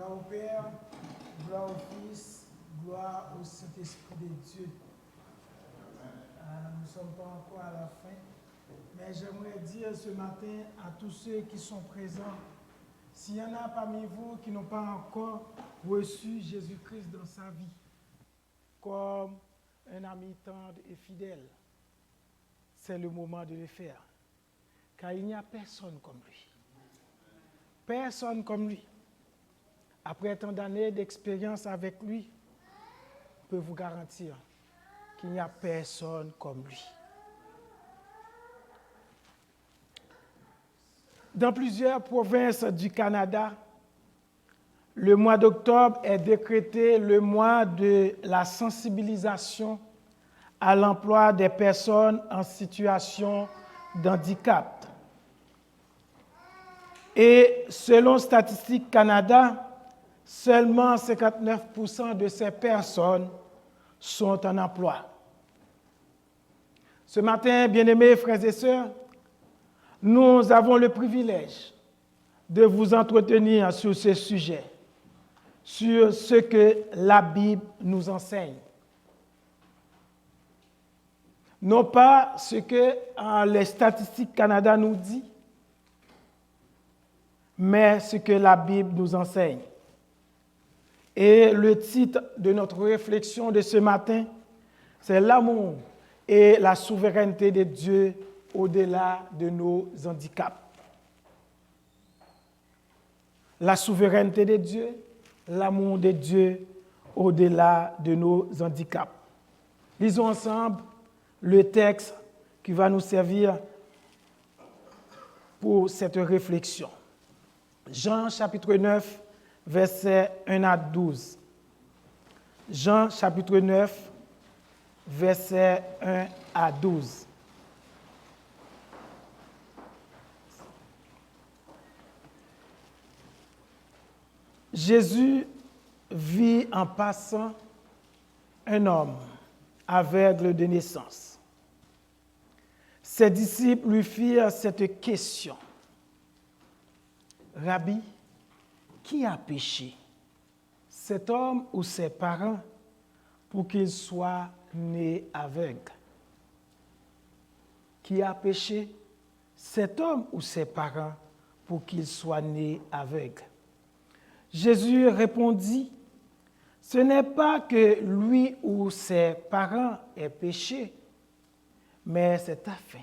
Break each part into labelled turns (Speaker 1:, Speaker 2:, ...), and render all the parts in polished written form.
Speaker 1: Gloire au Père, gloire au Fils, gloire au Saint-Esprit de Dieu. Nous ne sommes pas encore à la fin, mais j'aimerais dire ce matin à tous ceux qui sont présents, s'il y en a parmi vous qui n'ont pas encore reçu Jésus-Christ dans sa vie, comme un ami tendre et fidèle, c'est le moment de le faire. Car il n'y a personne comme lui. Personne comme lui. Après tant d'années d'expérience avec lui, je peux vous garantir qu'il n'y a personne comme lui. Dans plusieurs provinces du Canada, le mois d'octobre est décrété le mois de la sensibilisation à l'emploi des personnes en situation de handicap. Et selon Statistique Canada, seulement 59% de ces personnes sont en emploi. Ce matin, bien-aimés frères et sœurs, nous avons le privilège de vous entretenir sur ce sujet, sur ce que la Bible nous enseigne. Non pas ce que les Statistiques Canada nous dit, mais ce que la Bible nous enseigne. Et le titre de notre réflexion de ce matin, c'est l'amour et la souveraineté de Dieu au-delà de nos handicaps. La souveraineté de Dieu, l'amour de Dieu au-delà de nos handicaps. Lisons ensemble le texte qui va nous servir pour cette réflexion. Jean chapitre 9, versets 1 à 12. Jean chapitre 9, versets 1 à 12. Jésus vit en passant un homme aveugle de naissance. Ses disciples lui firent cette question. Rabbi, qui a péché, cet homme ou ses parents, pour qu'il soit né aveugle? Qui a péché, cet homme ou ses parents, pour qu'il soit né aveugle? Jésus répondit, ce n'est pas que lui ou ses parents aient péché, mais c'est afin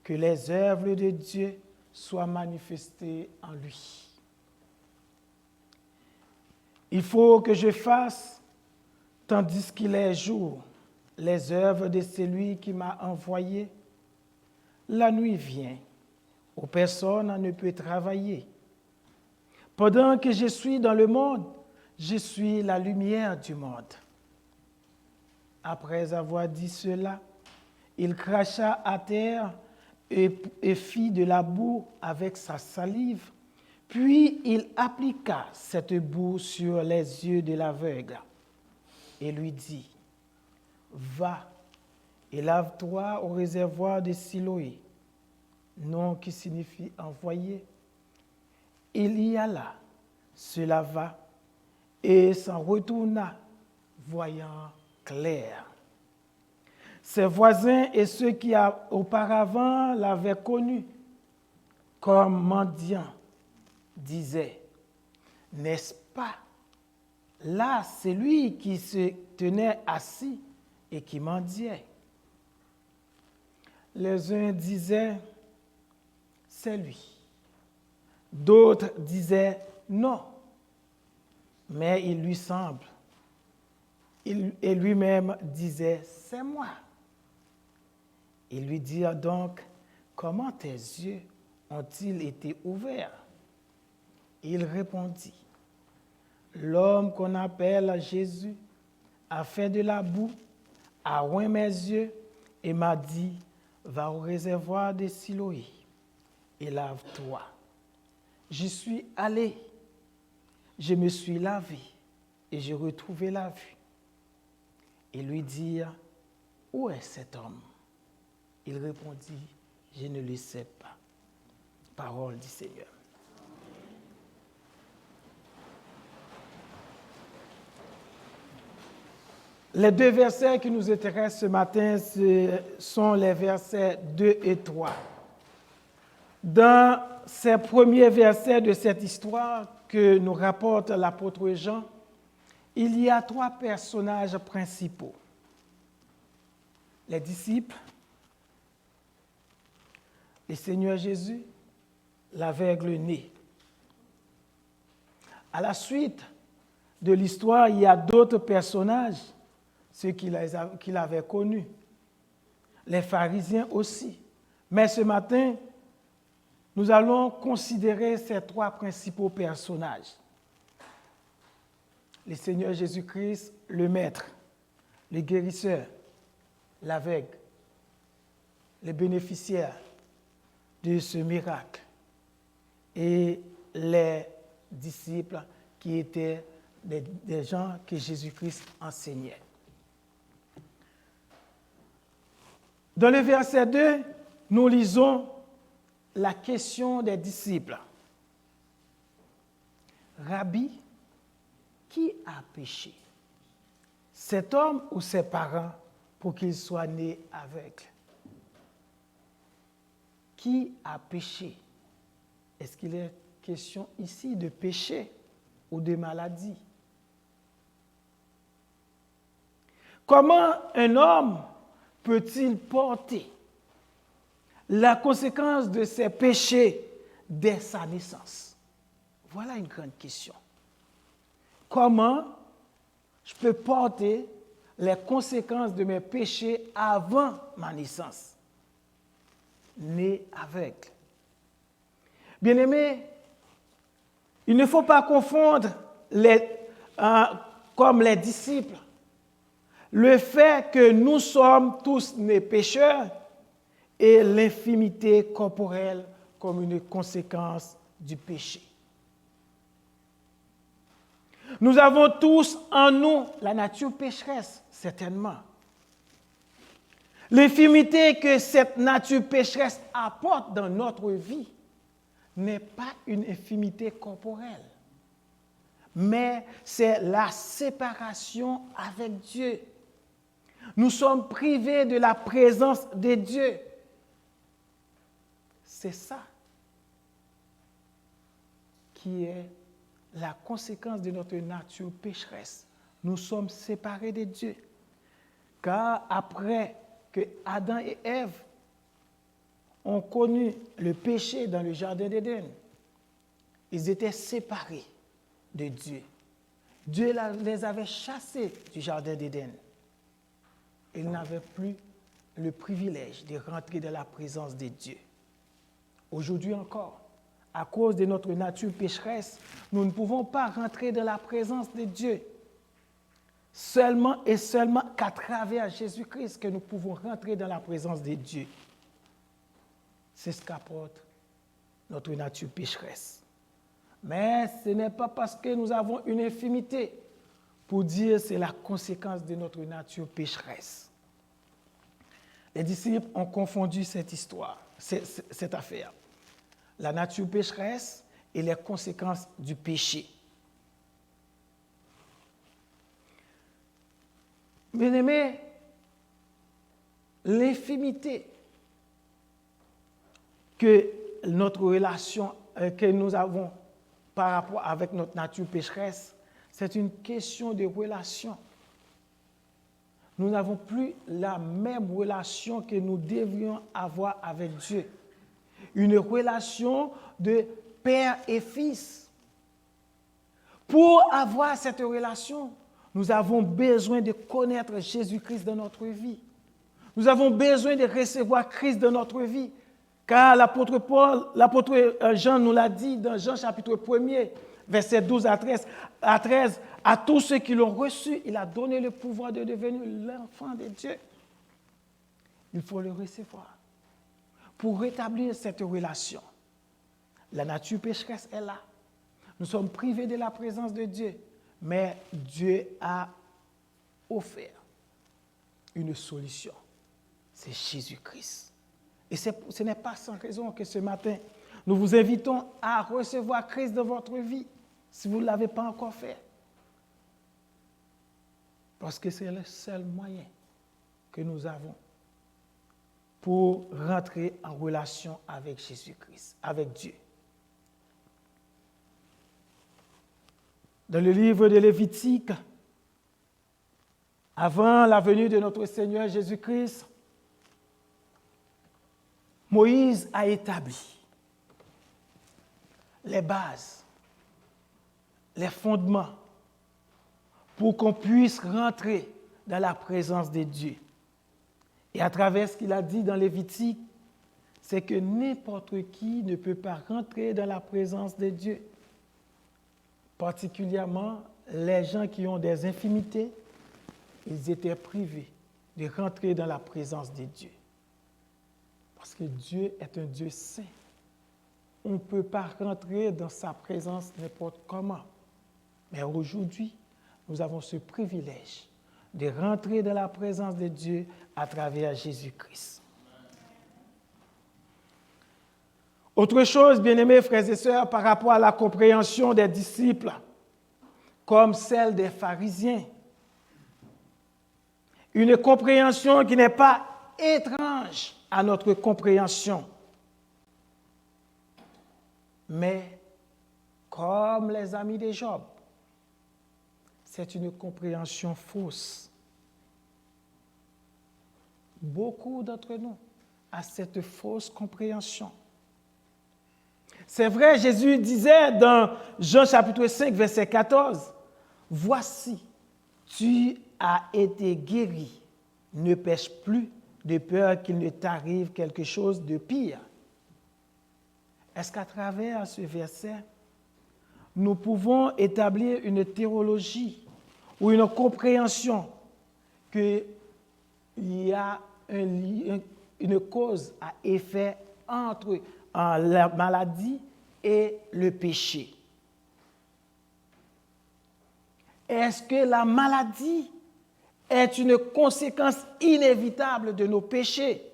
Speaker 1: que les œuvres de Dieu soient manifestées en lui. Il faut que je fasse, tandis qu'il est jour, les œuvres de celui qui m'a envoyé. La nuit vient, où personne ne peut travailler. Pendant que je suis dans le monde, je suis la lumière du monde. Après avoir dit cela, il cracha à terre et fit de la boue avec sa salive. Puis il appliqua cette boue sur les yeux de l'aveugle et lui dit, « Va et lave-toi au réservoir de Siloé, nom qui signifie envoyé. » Il y alla, se lava et s'en retourna, voyant clair. Ses voisins et ceux qui auparavant l'avaient connu comme mendiant disaient, « N'est-ce pas là celui qui se tenait assis et qui mendiait? » Les uns disaient, « C'est lui. » D'autres disaient, « Non. » Mais il lui semble. Et lui-même disait, « C'est moi. » Ils lui dirent donc, « Comment tes yeux ont-ils été ouverts? » Il répondit, « L'homme qu'on appelle Jésus a fait de la boue, a oint mes yeux et m'a dit, « Va au réservoir de Siloé et lave-toi. » J'y suis allé, je me suis lavé et j'ai retrouvé la vue. Ils lui dirent, « Où est cet homme? » Il répondit, « Je ne le sais pas. » Parole du Seigneur. Les deux versets qui nous intéressent ce matin sont les versets 2 et 3. Dans ces premiers versets de cette histoire que nous rapporte l'apôtre Jean, il y a trois personnages principaux. Les disciples, le Seigneur Jésus, l'aveugle né. À la suite de l'histoire, il y a d'autres personnages, ceux qu'il avait connus, les pharisiens aussi. Mais ce matin, nous allons considérer ces trois principaux personnages. Le Seigneur Jésus-Christ, le Maître, le guérisseur, l'aveugle, les bénéficiaires de ce miracle et les disciples qui étaient des gens que Jésus-Christ enseignait. Dans le verset 2, nous lisons la question des disciples. Rabbi, qui a péché? Cet homme ou ses parents pour qu'il soit né aveugle? Qui a péché? Est-ce qu'il est question ici de péché ou de maladie? Comment un homme peut-il porter la conséquence de ses péchés dès sa naissance? Voilà une grande question. Comment je peux porter les conséquences de mes péchés avant ma naissance? Né aveugle. Bien-aimés, il ne faut pas confondre comme les disciples le fait que nous sommes tous nés pécheurs et l'infimité corporelle comme une conséquence du péché. Nous avons tous en nous la nature pécheresse, certainement. L'infimité que cette nature pécheresse apporte dans notre vie n'est pas une infimité corporelle, mais c'est la séparation avec Dieu. Nous sommes privés de la présence de Dieu. C'est ça qui est la conséquence de notre nature pécheresse. Nous sommes séparés de Dieu. Car après que Adam et Ève ont connu le péché dans le jardin d'Éden, ils étaient séparés de Dieu. Dieu les avait chassés du jardin d'Éden. Ils n'avaient plus le privilège de rentrer dans la présence de Dieu. Aujourd'hui encore, à cause de notre nature pécheresse, nous ne pouvons pas rentrer dans la présence de Dieu. Seulement et seulement qu'à travers Jésus-Christ que nous pouvons rentrer dans la présence de Dieu. C'est ce qu'apporte notre nature pécheresse. Mais ce n'est pas parce que nous avons une infimité pour dire que c'est la conséquence de notre nature pécheresse. Les disciples ont confondu cette histoire, cette affaire. La nature pécheresse et les conséquences du péché. Bien-aimés, l'infimité que notre relation, que nous avons par rapport avec notre nature pécheresse, c'est une question de relation. Nous n'avons plus la même relation que nous devrions avoir avec Dieu. Une relation de père et fils. Pour avoir cette relation, nous avons besoin de connaître Jésus-Christ dans notre vie. Nous avons besoin de recevoir Christ dans notre vie. Car l'apôtre Jean nous l'a dit dans Jean chapitre 1er, versets 12 à 13, à tous ceux qui l'ont reçu, il a donné le pouvoir de devenir l'enfant de Dieu. Il faut le recevoir pour rétablir cette relation. La nature pécheresse est là. Nous sommes privés de la présence de Dieu, mais Dieu a offert une solution. C'est Jésus-Christ. Et ce n'est pas sans raison que ce matin, nous vous invitons à recevoir Christ dans votre vie, si vous ne l'avez pas encore fait. Parce que c'est le seul moyen que nous avons pour rentrer en relation avec Jésus-Christ, avec Dieu. Dans le livre de Lévitique, avant la venue de notre Seigneur Jésus-Christ, Moïse a établi les bases, les fondements pour qu'on puisse rentrer dans la présence de Dieu. Et à travers ce qu'il a dit dans Lévitique, c'est que n'importe qui ne peut pas rentrer dans la présence de Dieu. Particulièrement les gens qui ont des infirmités, ils étaient privés de rentrer dans la présence de Dieu. Parce que Dieu est un Dieu saint. On ne peut pas rentrer dans sa présence n'importe comment. Mais aujourd'hui, nous avons ce privilège de rentrer dans la présence de Dieu à travers Jésus-Christ. Autre chose, bien-aimés frères et sœurs, par rapport à la compréhension des disciples, comme celle des pharisiens, une compréhension qui n'est pas étrange à notre compréhension, mais comme les amis de Job, c'est une compréhension fausse. Beaucoup d'entre nous ont cette fausse compréhension. C'est vrai, Jésus disait dans Jean chapitre 5, verset 14, « Voici, tu as été guéri, ne pêche plus de peur qu'il ne t'arrive quelque chose de pire. » Est-ce qu'à travers ce verset, nous pouvons établir une théologie ou une compréhension qu'il y a une cause à effet entre la maladie et le péché? Est-ce que la maladie est une conséquence inévitable de nos péchés?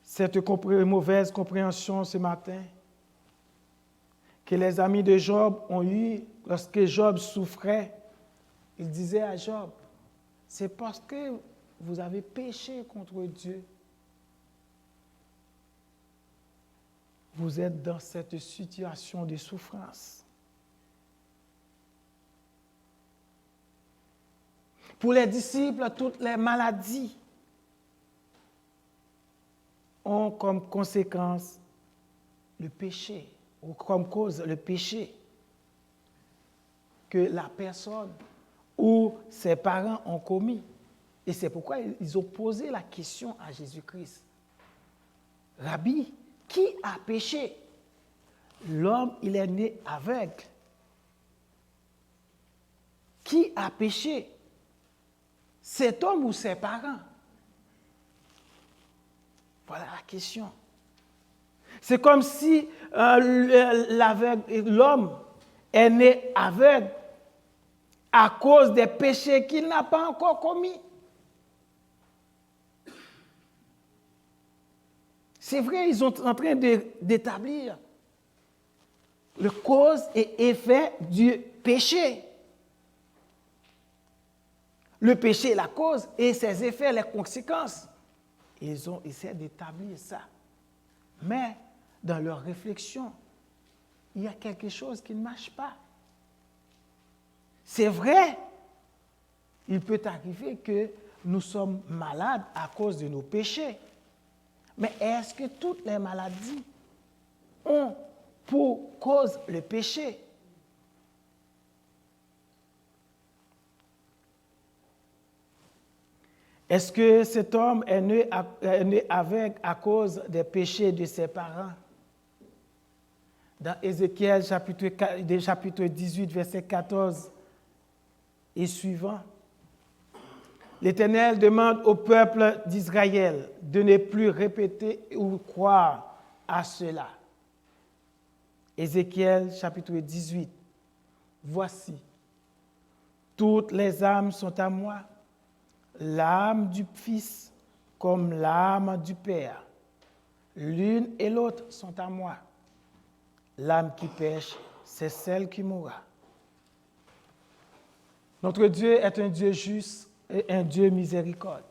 Speaker 1: Cette mauvaise compréhension ce matin que les amis de Job ont eue lorsque Job souffrait, ils disaient à Job, c'est parce que vous avez péché contre Dieu. Vous êtes dans cette situation de souffrance. Pour les disciples, toutes les maladies ont comme conséquence le péché, ou comme cause le péché que la personne ou ses parents ont commis. Et c'est pourquoi ils ont posé la question à Jésus-Christ. Rabbi, qui a péché? L'homme, il est né aveugle. Qui a péché? Cet homme ou ses parents? Voilà la question. C'est comme si l'homme est né aveugle à cause des péchés qu'il n'a pas encore commis. C'est vrai, ils sont en train d'établir le cause et effet du péché. Le péché est la cause et ses effets, les conséquences. Ils ont essayé d'établir ça. Mais dans leur réflexion, il y a quelque chose qui ne marche pas. C'est vrai, il peut arriver que nous sommes malades à cause de nos péchés. Mais est-ce que toutes les maladies ont pour cause le péché? Est-ce que cet homme est né aveugle à cause des péchés de ses parents? Dans Ézéchiel chapitre 18, verset 14 et suivant, l'Éternel demande au peuple d'Israël de ne plus répéter ou croire à cela. Ézéchiel chapitre 18. Voici, toutes les âmes sont à moi, l'âme du Fils comme l'âme du Père. L'une et l'autre sont à moi. L'âme qui pêche c'est celle qui mourra. Notre Dieu est un Dieu juste et un Dieu miséricorde.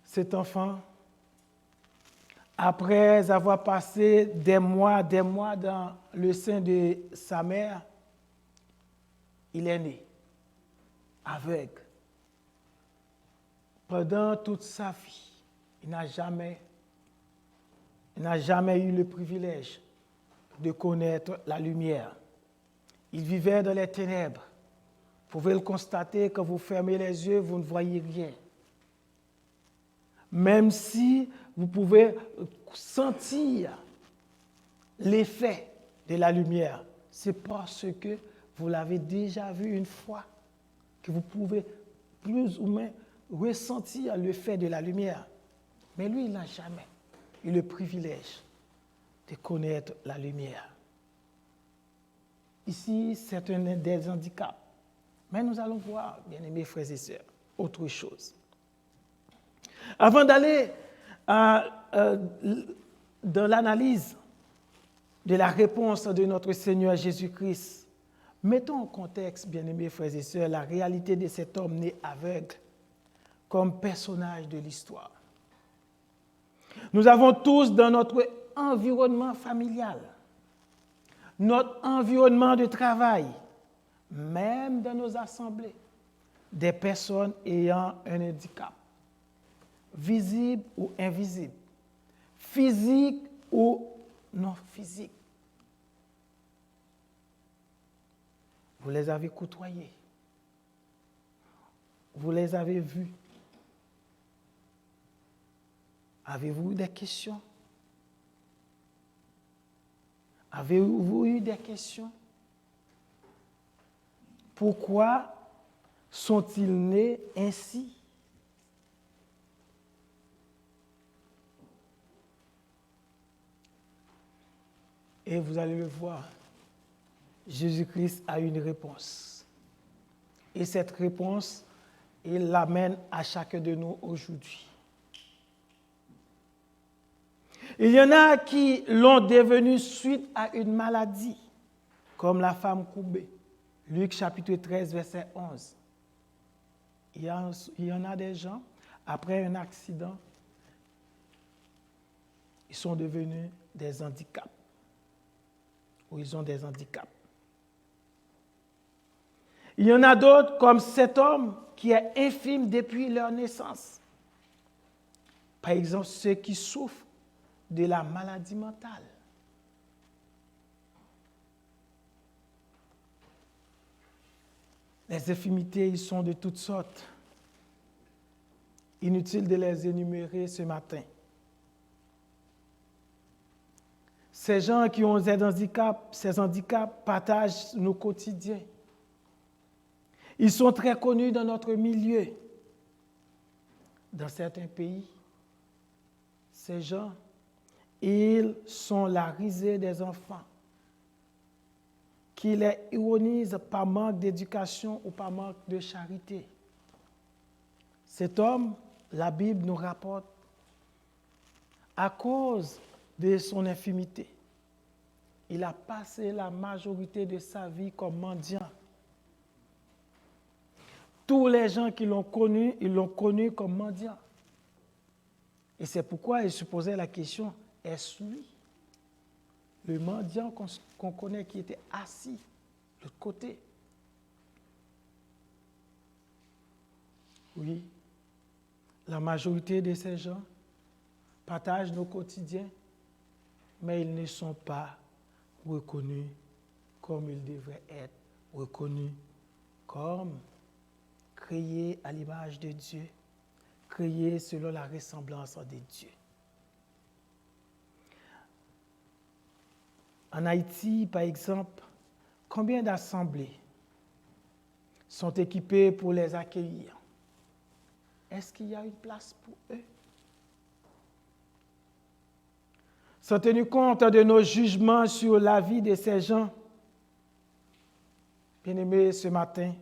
Speaker 1: Cet enfant, après avoir passé des mois dans le sein de sa mère, il est né, aveugle. Pendant toute sa vie, il n'a jamais eu le privilège de connaître la lumière. Il vivait dans les ténèbres. Vous pouvez le constater, quand vous fermez les yeux, vous ne voyez rien. Même si vous pouvez sentir l'effet de la lumière, c'est parce que vous l'avez déjà vu une fois que vous pouvez plus ou moins ressentir l'effet de la lumière. Mais lui, il n'a jamais eu le privilège de connaître la lumière. Ici, c'est un des handicaps. Mais nous allons voir, bien-aimés frères et sœurs, autre chose. Avant d'aller dans l'analyse de la réponse de notre Seigneur Jésus-Christ, mettons en contexte, bien-aimés frères et sœurs, la réalité de cet homme né aveugle comme personnage de l'histoire. Nous avons tous dans notre environnement familial, notre environnement de travail, même dans nos assemblées, des personnes ayant un handicap, visible ou invisible, physique ou non physique. Vous les avez côtoyés, vous les avez vus. Avez-vous eu des questions? Avez-vous eu des questions? Pourquoi sont-ils nés ainsi? Et vous allez le voir, Jésus-Christ a une réponse. Et cette réponse, il l'amène à chacun de nous aujourd'hui. Il y en a qui l'ont devenu suite à une maladie, comme la femme courbée. Luc chapitre 13, verset 11. Il y en a des gens, après un accident, ils sont devenus des handicaps. Ou ils ont des handicaps. Il y en a d'autres, comme cet homme qui est infime depuis leur naissance. Par exemple, ceux qui souffrent de la maladie mentale. Les infirmités, ils sont de toutes sortes. Inutile de les énumérer ce matin. Ces gens qui ont ces handicaps partagent nos quotidiens. Ils sont très connus dans notre milieu. Dans certains pays, ces gens, ils sont la risée des enfants, qui les ironisent par manque d'éducation ou par manque de charité. Cet homme, la Bible nous rapporte, à cause de son infimité, il a passé la majorité de sa vie comme mendiant. Tous les gens qui l'ont connu, ils l'ont connu comme mendiant. Et c'est pourquoi il se posait la question, est-ce lui, le mendiant qu'on connaît qui était assis de l'autre côté? Oui, la majorité de ces gens partagent nos quotidiens, mais ils ne sont pas reconnus comme ils devraient être reconnus, comme créés à l'image de Dieu, créés selon la ressemblance de Dieu. En Haïti, par exemple, combien d'assemblées sont équipées pour les accueillir? Est-ce qu'il y a une place pour eux? Sans tenir compte de nos jugements sur la vie de ces gens, bien-aimés, ce matin,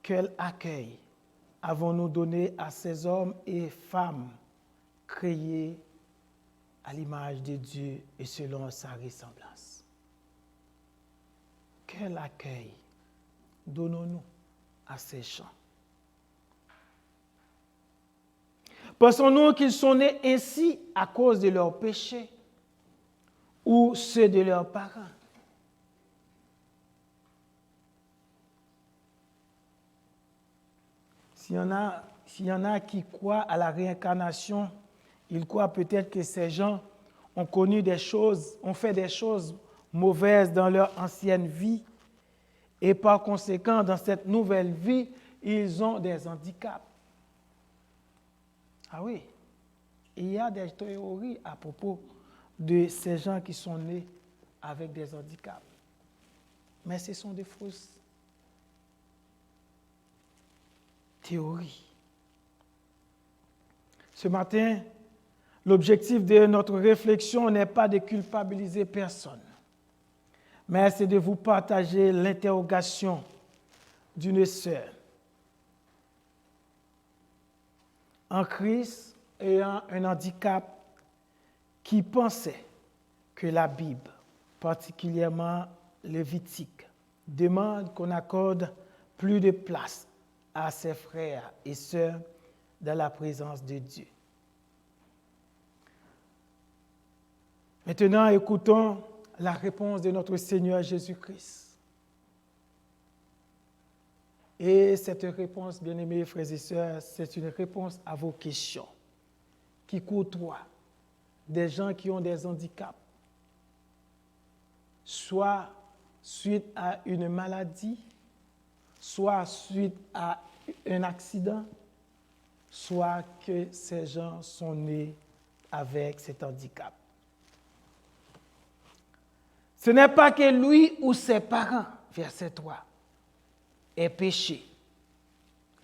Speaker 1: quel accueil avons-nous donné à ces hommes et femmes créés à l'image de Dieu et selon sa ressemblance. Quel accueil donnons-nous à ces gens? Pensons-nous qu'ils sont nés ainsi à cause de leurs péchés ou ceux de leurs parents? S'il y en a qui croient à la réincarnation, ils croient peut-être que ces gens ont connu des choses, ont fait des choses mauvaises dans leur ancienne vie et par conséquent, dans cette nouvelle vie, ils ont des handicaps. Ah oui, il y a des théories à propos de ces gens qui sont nés avec des handicaps. Mais ce sont des fausses théories. Ce matin, l'objectif de notre réflexion n'est pas de culpabiliser personne, mais c'est de vous partager l'interrogation d'une sœur en Christ ayant un handicap qui pensait que la Bible, particulièrement Lévitique, demande qu'on accorde plus de place à ses frères et sœurs dans la présence de Dieu. Maintenant, écoutons la réponse de notre Seigneur Jésus-Christ. Et cette réponse, bien-aimés frères et sœurs, c'est une réponse à vos questions qui côtoient des gens qui ont des handicaps, soit suite à une maladie, soit suite à un accident, soit que ces gens sont nés avec cet handicap. Ce n'est pas que lui ou ses parents, verset 3, aient péché,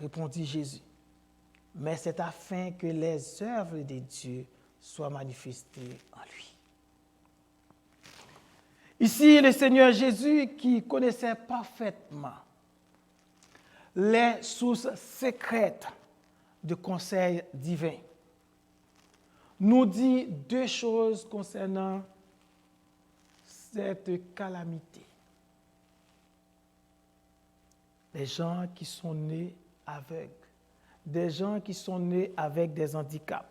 Speaker 1: répondit Jésus, mais c'est afin que les œuvres de Dieu soient manifestées en lui. Ici, le Seigneur Jésus, qui connaissait parfaitement les sources secrètes de conseils divins, nous dit deux choses concernant cette calamité. Les gens qui sont nés aveugles, des gens qui sont nés avec des handicaps.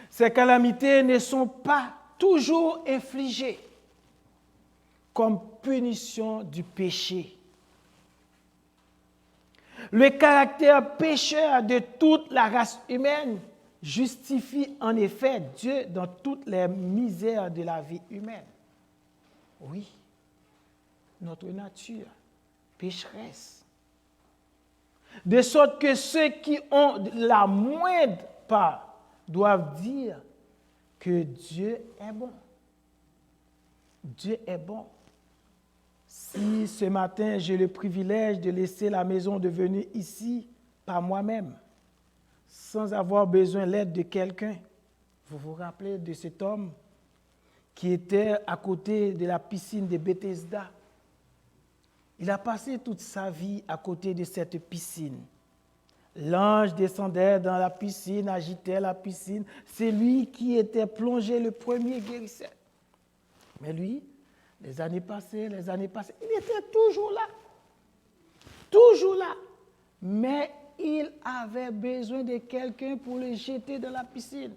Speaker 1: Ces calamités ne sont pas toujours infligées comme punition du péché. Le caractère pécheur de toute la race humaine justifie en effet Dieu dans toutes les misères de la vie humaine. Oui, notre nature pécheresse. De sorte que ceux qui ont la moindre part doivent dire que Dieu est bon. Dieu est bon. Si ce matin j'ai le privilège de laisser la maison, de venir ici par moi-même, sans avoir besoin de l'aide de quelqu'un, vous vous rappelez de cet homme qui était à côté de la piscine de Bethesda. Il a passé toute sa vie à côté de cette piscine. L'ange descendait dans la piscine, agitait la piscine. C'est lui qui était plongé le premier guérisseur. Mais lui, les années passées, il était toujours là. Mais il avait besoin de quelqu'un pour le jeter dans la piscine.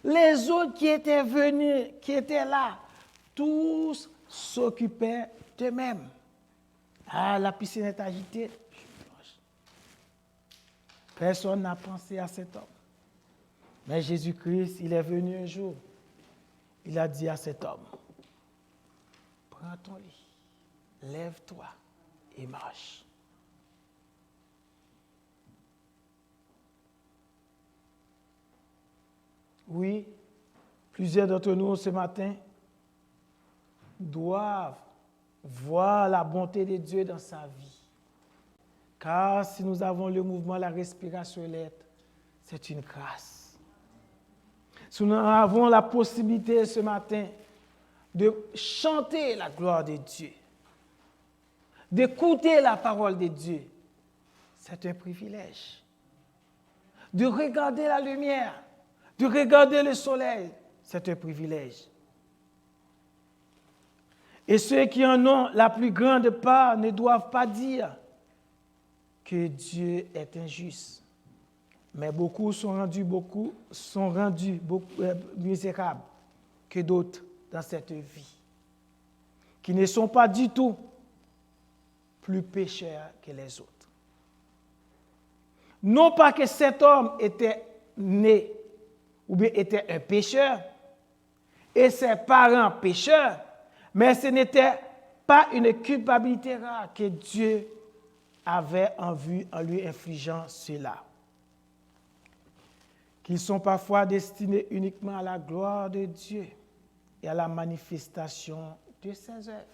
Speaker 1: Les autres qui étaient venus, qui étaient là, tous s'occupaient d'eux-mêmes. Ah, la piscine est agitée. Personne n'a pensé à cet homme. Mais Jésus-Christ, il est venu un jour. Il a dit à cet homme, prends ton lit, lève-toi et marche. Oui, plusieurs d'entre nous ce matin doivent voir la bonté de Dieu dans sa vie. Car si nous avons le mouvement, la respiration, l'être, c'est une grâce. Si nous avons la possibilité ce matin de chanter la gloire de Dieu, d'écouter la parole de Dieu, c'est un privilège. De regarder la lumière, de regarder le soleil, c'est un privilège. Et ceux qui en ont la plus grande part ne doivent pas dire que Dieu est injuste. Mais beaucoup sont rendus misérables que d'autres dans cette vie, qui ne sont pas du tout plus pécheurs que les autres. Non pas que cet homme était né ou bien était un pécheur et ses parents pécheurs, mais ce n'était pas une culpabilité rare que Dieu avait en vue en lui infligeant cela. Qu'ils sont parfois destinés uniquement à la gloire de Dieu et à la manifestation de ses œuvres.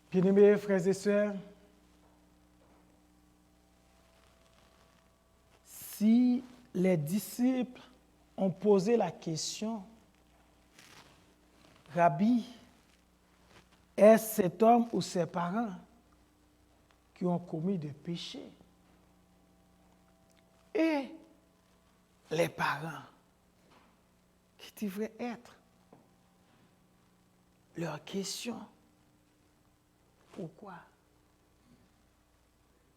Speaker 1: Bien-aimés frères et sœurs, si les disciples ont posé la question, Rabbi, est-ce cet homme ou ses parents qui ont commis des péchés? Et les parents, qui devraient être leur question. Pourquoi?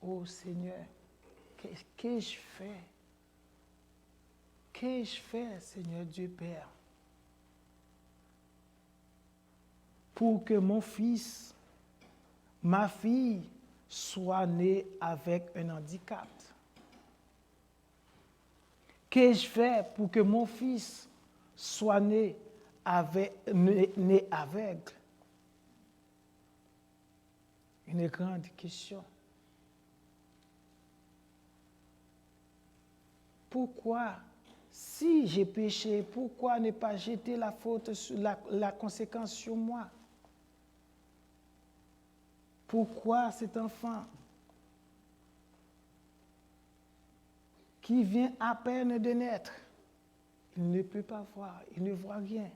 Speaker 1: Oh Seigneur, qu'est-ce que je fais? Qu'ai-je fait, Seigneur Dieu Père, pour que mon fils, ma fille, soit nés avec un handicap? Qu'ai-je fait pour que mon fils soit né aveugle? Une grande question. Pourquoi, si j'ai péché, pourquoi ne pas jeter la faute, la conséquence sur moi? Pourquoi cet enfant qui vient à peine de naître, il ne peut pas voir, il ne voit rien?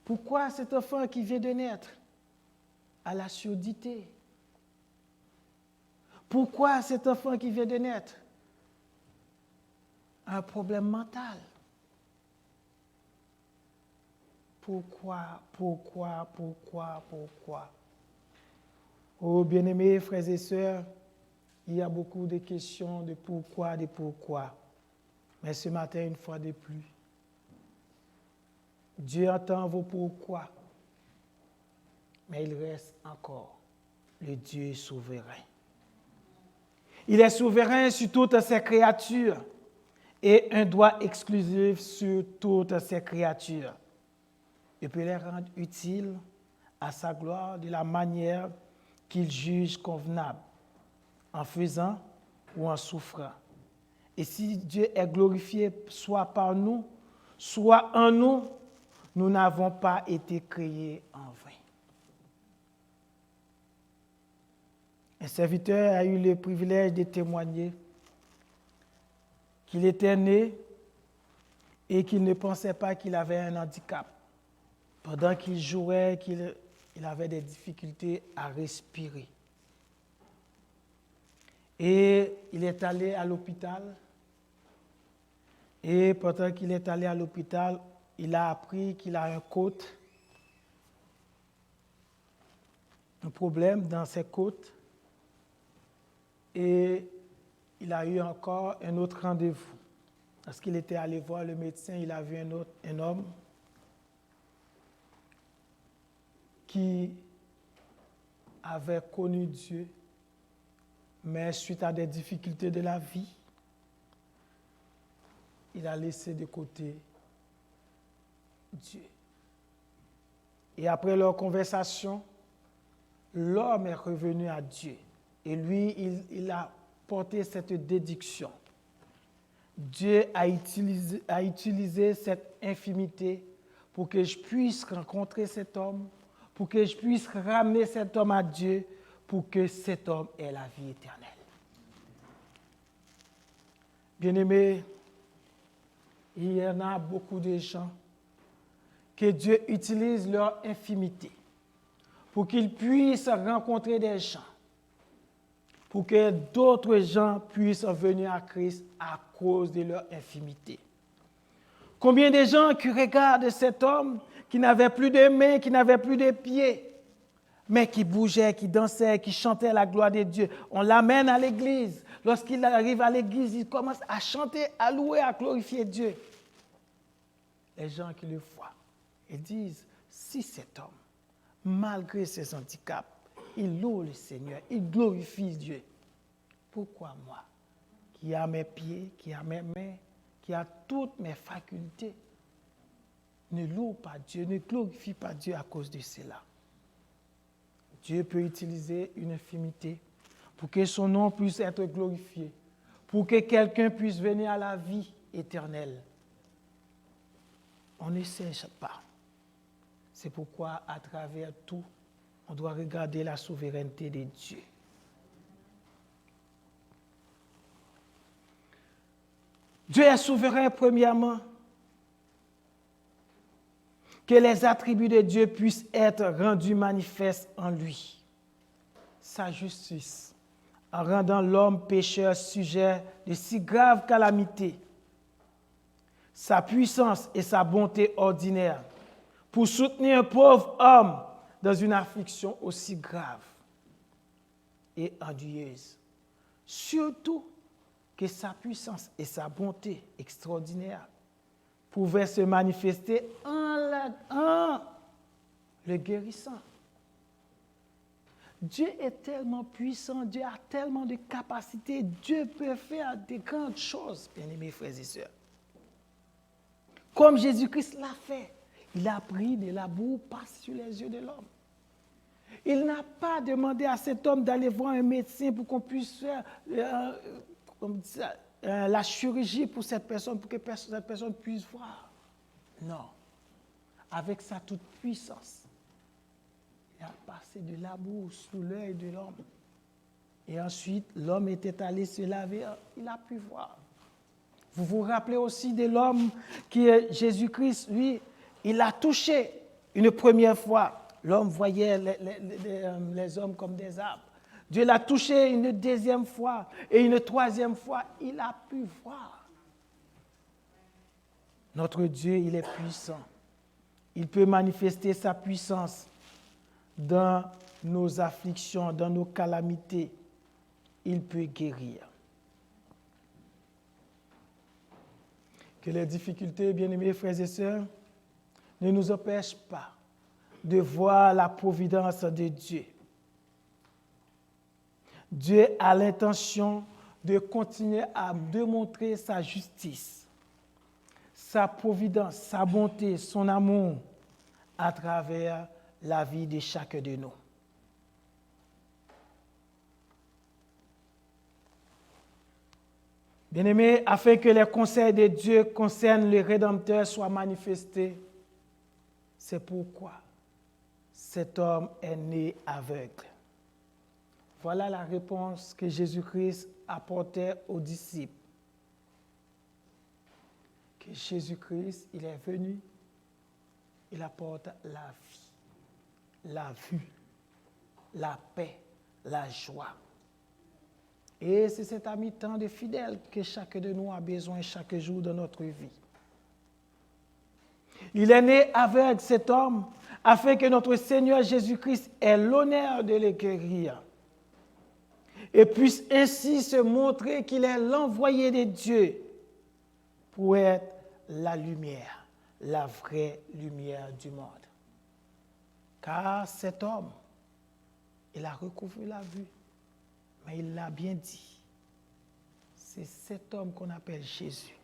Speaker 1: Pourquoi cet enfant qui vient de naître a la surdité? Pourquoi cet enfant qui vient de naître a un problème mental? Pourquoi? Oh, bien-aimés frères et sœurs, il y a beaucoup de questions de pourquoi. Mais ce matin, une fois de plus, Dieu entend vos pourquoi, mais il reste encore le Dieu souverain. Il est souverain sur toutes ses créatures et un droit exclusif sur toutes ses créatures. Il peut les rendre utiles à sa gloire de la manière qu'il juge convenable, en faisant ou en souffrant. Et si Dieu est glorifié soit par nous, soit en nous, nous n'avons pas été créés en vain. Un serviteur a eu le privilège de témoigner qu'il était né et qu'il ne pensait pas qu'il avait un handicap. Pendant qu'il jouait, il avait des difficultés à respirer. Et il est allé à l'hôpital. Et pendant qu'il est allé à l'hôpital, il a appris qu'il a un problème dans ses côtes. Et il a eu encore un autre rendez-vous. Parce qu'il était allé voir le médecin, il a vu un homme qui avait connu Dieu, mais suite à des difficultés de la vie, il a laissé de côté Dieu. Et après leur conversation, l'homme est revenu à Dieu. Et lui, il a porté cette déduction. Dieu a utilisé cette infimité pour que je puisse rencontrer cet homme, pour que je puisse ramener cet homme à Dieu, pour que cet homme ait la vie éternelle. Bien-aimés, il y en a beaucoup de gens que Dieu utilise leur infimité pour qu'ils puissent rencontrer des gens, pour que d'autres gens puissent venir à Christ à cause de leur infimité. Combien de gens qui regardent cet homme qui n'avait plus de mains, qui n'avait plus de pieds, mais qui bougeait, qui dansait, qui chantait la gloire de Dieu. On l'amène à l'église. Lorsqu'il arrive à l'église, il commence à chanter, à louer, à glorifier Dieu. Les gens qui le voient, ils disent, si cet homme, malgré ses handicaps, il loue le Seigneur, il glorifie Dieu, pourquoi moi, qui a mes pieds, qui a mes mains, qui a toutes mes facultés, ne loue pas Dieu, ne glorifie pas Dieu à cause de cela? Dieu peut utiliser une infimité pour que son nom puisse être glorifié, pour que quelqu'un puisse venir à la vie éternelle. On ne sait pas. C'est pourquoi, à travers tout, on doit regarder la souveraineté de Dieu. Dieu est souverain, premièrement. Que les attributs de Dieu puissent être rendus manifestes en lui. Sa justice, en rendant l'homme pécheur sujet de si graves calamités. Sa puissance et sa bonté ordinaire pour soutenir un pauvre homme dans une affliction aussi grave et ennuyeuse. Surtout que sa puissance et sa bonté extraordinaire pouvaient se manifester en le guérissant. Dieu est tellement puissant, Dieu a tellement de capacités, Dieu peut faire de grandes choses, bien-aimés frères et sœurs. Comme Jésus-Christ l'a fait, il a pris de la boue passe sur les yeux de l'homme. Il n'a pas demandé à cet homme d'aller voir un médecin pour qu'on puisse faire la chirurgie pour cette personne, pour que cette personne puisse voir. Non. Avec sa toute puissance, il a passé de la boue sous l'œil de l'homme. Et ensuite, l'homme était allé se laver, il a pu voir. Vous vous rappelez aussi de l'homme qui est Jésus-Christ, lui, il a touché une première fois. L'homme voyait les hommes comme des arbres. Dieu l'a touché une deuxième fois et une troisième fois, il a pu voir. Notre Dieu, il est puissant. Il peut manifester sa puissance dans nos afflictions, dans nos calamités. Il peut guérir. Que les difficultés, bien-aimés frères et sœurs, ne nous empêchent pas de voir la providence de Dieu. Dieu a l'intention de continuer à démontrer sa justice, sa providence, sa bonté, son amour à travers la vie de chacun de nous. Bien-aimés, afin que les conseils de Dieu concernant le Rédempteur soient manifestés, c'est pourquoi cet homme est né aveugle. Voilà la réponse que Jésus-Christ apportait aux disciples. Que Jésus-Christ, il est venu, il apporte la vie, la vue, la paix, la joie. Et c'est cet ami tant de fidèles que chacun de nous a besoin chaque jour de notre vie. Il est né aveugle, cet homme, afin que notre Seigneur Jésus-Christ ait l'honneur de le guérir et puisse ainsi se montrer qu'il est l'envoyé de Dieu pour être la lumière, la vraie lumière du monde. Car cet homme, il a recouvré la vue, mais il l'a bien dit. C'est cet homme qu'on appelle Jésus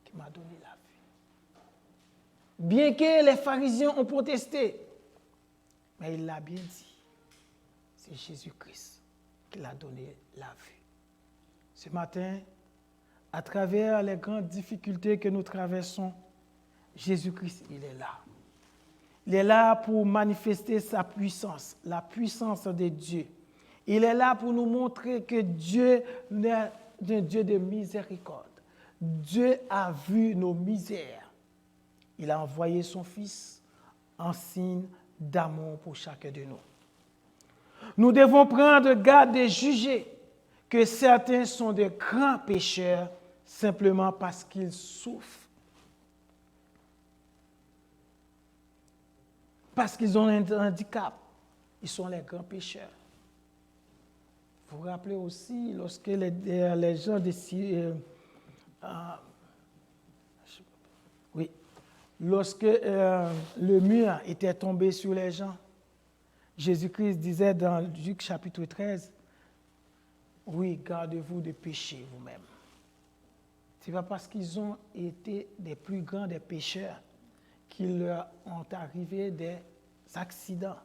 Speaker 1: qui m'a donné la vue. Bien que les pharisiens ont protesté, mais il l'a bien dit. C'est Jésus-Christ qui l'a donné la vue. Ce matin, à travers les grandes difficultés que nous traversons, Jésus-Christ, il est là. Il est là pour manifester sa puissance, la puissance de Dieu. Il est là pour nous montrer que Dieu est un Dieu de miséricorde. Dieu a vu nos misères. Il a envoyé son Fils en signe d'amour pour chacun de nous. Nous devons prendre garde de juger que certains sont de grands pécheurs simplement parce qu'ils souffrent, parce qu'ils ont un handicap. Ils sont les grands pécheurs. Vous vous rappelez aussi, lorsque les gens décident, lorsque le mur était tombé sur les gens, Jésus-Christ disait dans Luc chapitre 13, oui, gardez-vous de pécher vous-même. Ce n'est pas parce qu'ils ont été des plus grands des pécheurs qu'il leur ont arrivé des accidents,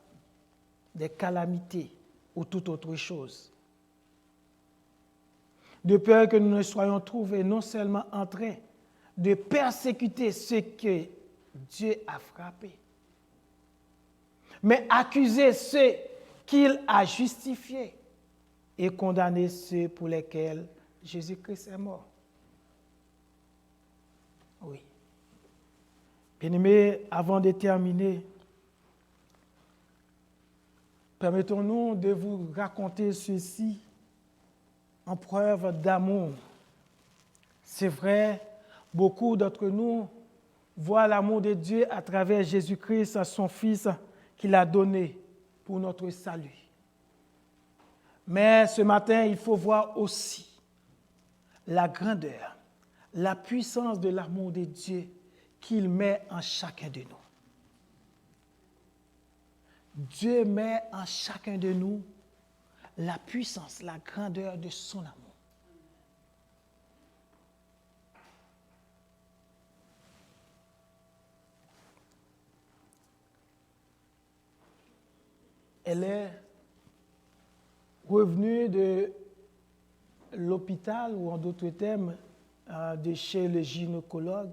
Speaker 1: des calamités ou toute autre chose. De peur que nous ne soyons trouvés non seulement en train de persécuter ceux que Dieu a frappés, mais accuser ceux qu'il a justifiés et condamner ceux pour lesquels Jésus-Christ est mort. Oui. Bien-aimés, avant de terminer, permettons-nous de vous raconter ceci en preuve d'amour. C'est vrai, beaucoup d'entre nous voient l'amour de Dieu à travers Jésus-Christ, son Fils, qu'il a donné pour notre salut. Mais ce matin, il faut voir aussi la grandeur, la puissance de l'amour de Dieu qu'il met en chacun de nous. Dieu met en chacun de nous la puissance, la grandeur de son amour. Elle est revenue de l'hôpital, ou en d'autres termes, de chez le gynécologue.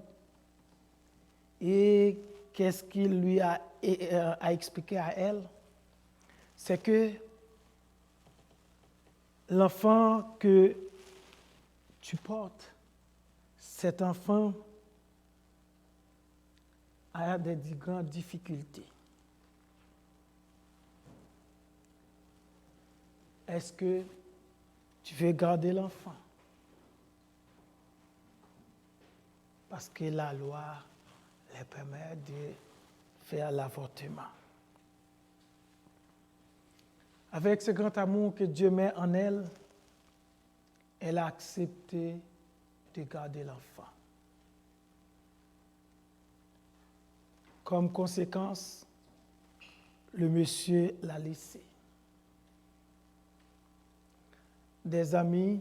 Speaker 1: Et qu'est-ce qu'il lui a expliqué à elle? C'est que l'enfant que tu portes, cet enfant a des grandes difficultés. Est-ce que tu veux garder l'enfant? Parce que la loi les permet de faire l'avortement. Avec ce grand amour que Dieu met en elle, elle a accepté de garder l'enfant. Comme conséquence, le monsieur l'a laissé. Des amis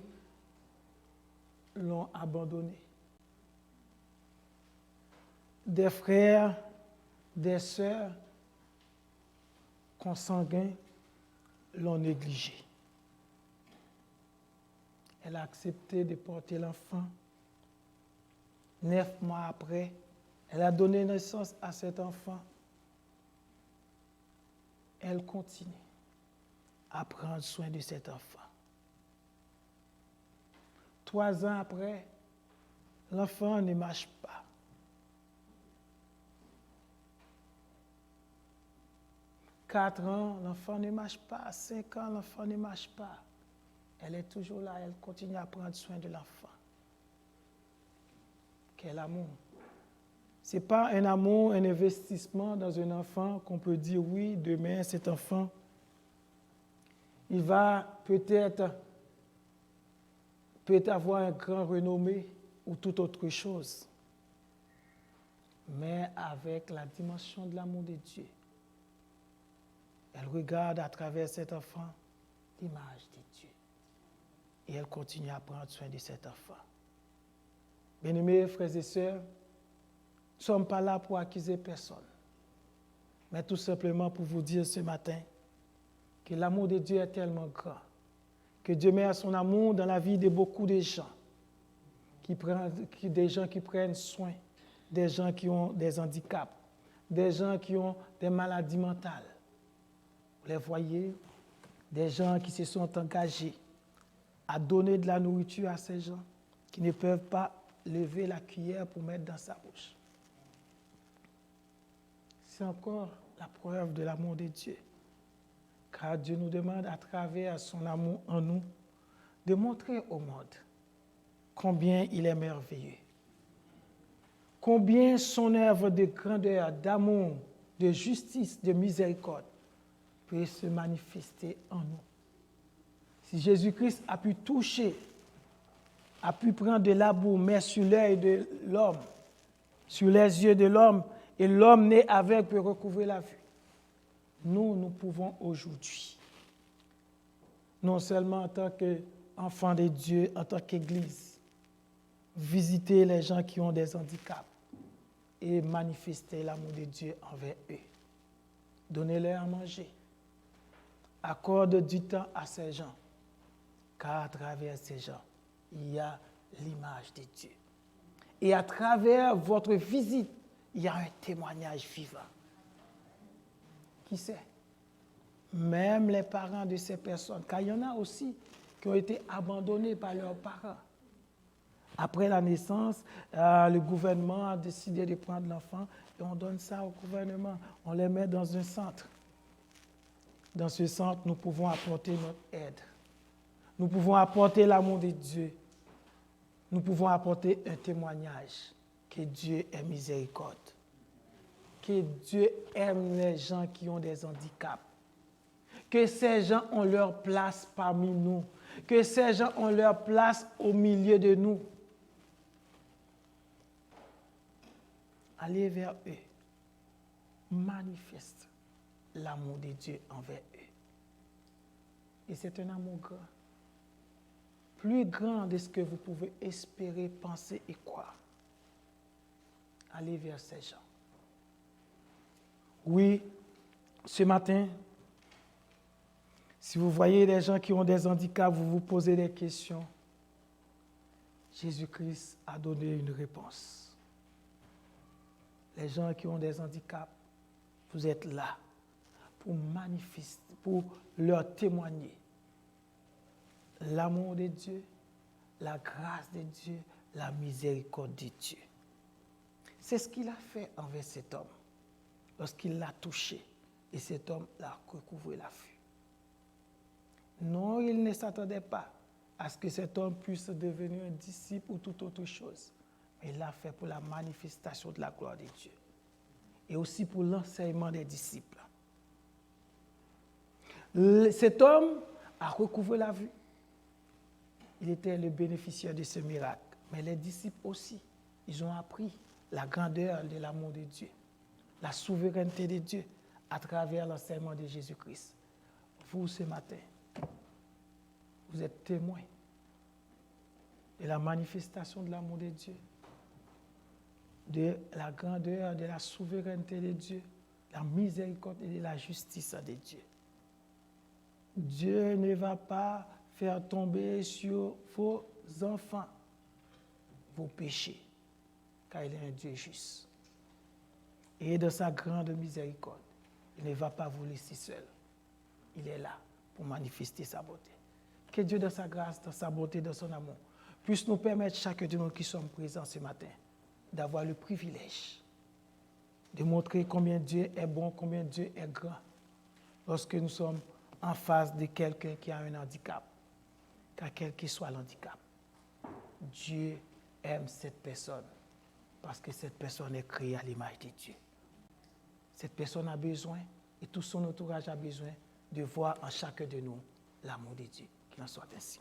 Speaker 1: l'ont abandonné. Des frères, des sœurs consanguins l'ont négligé. Elle a accepté de porter l'enfant. 9 mois après, elle a donné naissance à cet enfant. Elle continue à prendre soin de cet enfant. 3 ans après, l'enfant ne marche pas. 4 ans, l'enfant ne marche pas. 5 ans, l'enfant ne marche pas. Elle est toujours là, elle continue à prendre soin de l'enfant. Quel amour! Ce n'est pas un amour, un investissement dans un enfant qu'on peut dire oui, demain, cet enfant, il va peut-être avoir un grand renommée ou toute autre chose, mais avec la dimension de l'amour de Dieu. Elle regarde à travers cet enfant l'image de Dieu. Et elle continue à prendre soin de cet enfant. Bien-aimés frères et sœurs, nous ne sommes pas là pour accuser personne, mais tout simplement pour vous dire ce matin que l'amour de Dieu est tellement grand, que Dieu met son amour dans la vie de beaucoup de gens, des gens qui prennent soin, des gens qui ont des handicaps, des gens qui ont des maladies mentales. Vous les voyez, des gens qui se sont engagés à donner de la nourriture à ces gens qui ne peuvent pas lever la cuillère pour mettre dans sa bouche. C'est encore la preuve de l'amour de Dieu. Car Dieu nous demande à travers son amour en nous de montrer au monde combien il est merveilleux, combien son œuvre de grandeur, d'amour, de justice, de miséricorde peut se manifester en nous. Si Jésus-Christ a pu toucher, a pu prendre de l'amour, mais sur l'œil de l'homme, sur les yeux de l'homme, et l'homme né aveugle peut recouvrer la vue, nous pouvons aujourd'hui, non seulement en tant qu'enfants de Dieu, en tant qu'Église, visiter les gens qui ont des handicaps et manifester l'amour de Dieu envers eux. Donnez-leur à manger. Accorde du temps à ces gens, car à travers ces gens, il y a l'image de Dieu. Et à travers votre visite, il y a un témoignage vivant. Qui sait? Même les parents de ces personnes, car il y en a aussi qui ont été abandonnés par leurs parents. Après la naissance, le gouvernement a décidé de prendre l'enfant et on donne ça au gouvernement. On les met dans un centre. Dans ce centre, nous pouvons apporter notre aide. Nous pouvons apporter l'amour de Dieu. Nous pouvons apporter un témoignage que Dieu est miséricorde. Que Dieu aime les gens qui ont des handicaps. Que ces gens ont leur place parmi nous. Que ces gens ont leur place au milieu de nous. Allez vers eux. Manifeste l'amour de Dieu envers eux. Et c'est un amour grand. Plus grand de ce que vous pouvez espérer, penser et croire. Allez vers ces gens. Oui, ce matin, si vous voyez des gens qui ont des handicaps, vous vous posez des questions. Jésus-Christ a donné une réponse. Les gens qui ont des handicaps, vous êtes là pour manifester, pour leur témoigner l'amour de Dieu, la grâce de Dieu, la miséricorde de Dieu. C'est ce qu'il a fait envers cet homme lorsqu'il l'a touché et cet homme l'a recouvré la vue. Non, il ne s'attendait pas à ce que cet homme puisse devenir un disciple ou toute autre chose. Mais il l'a fait pour la manifestation de la gloire de Dieu et aussi pour l'enseignement des disciples. Cet homme a recouvré la vue. Il était le bénéficiaire de ce miracle. Mais les disciples aussi, ils ont appris la grandeur de l'amour de Dieu, la souveraineté de Dieu à travers l'enseignement de Jésus-Christ. Vous, ce matin, vous êtes témoins de la manifestation de l'amour de Dieu, de la grandeur, de la souveraineté de Dieu, de la miséricorde et de la justice de Dieu. Dieu ne va pas faire tomber sur vos enfants vos péchés, car il est un Dieu juste. Et de sa grande miséricorde, il ne va pas vous laisser seul. Il est là pour manifester sa beauté. Que Dieu, dans sa grâce, dans sa beauté, dans son amour, puisse nous permettre, chacun de nous qui sommes présents ce matin, d'avoir le privilège de montrer combien Dieu est bon, combien Dieu est grand, lorsque nous sommes en face de quelqu'un qui a un handicap, car quel que soit l'handicap, Dieu aime cette personne parce que cette personne est créée à l'image de Dieu. Cette personne a besoin, et tout son entourage a besoin, de voir en chacun de nous l'amour de Dieu. Qu'il en soit ainsi.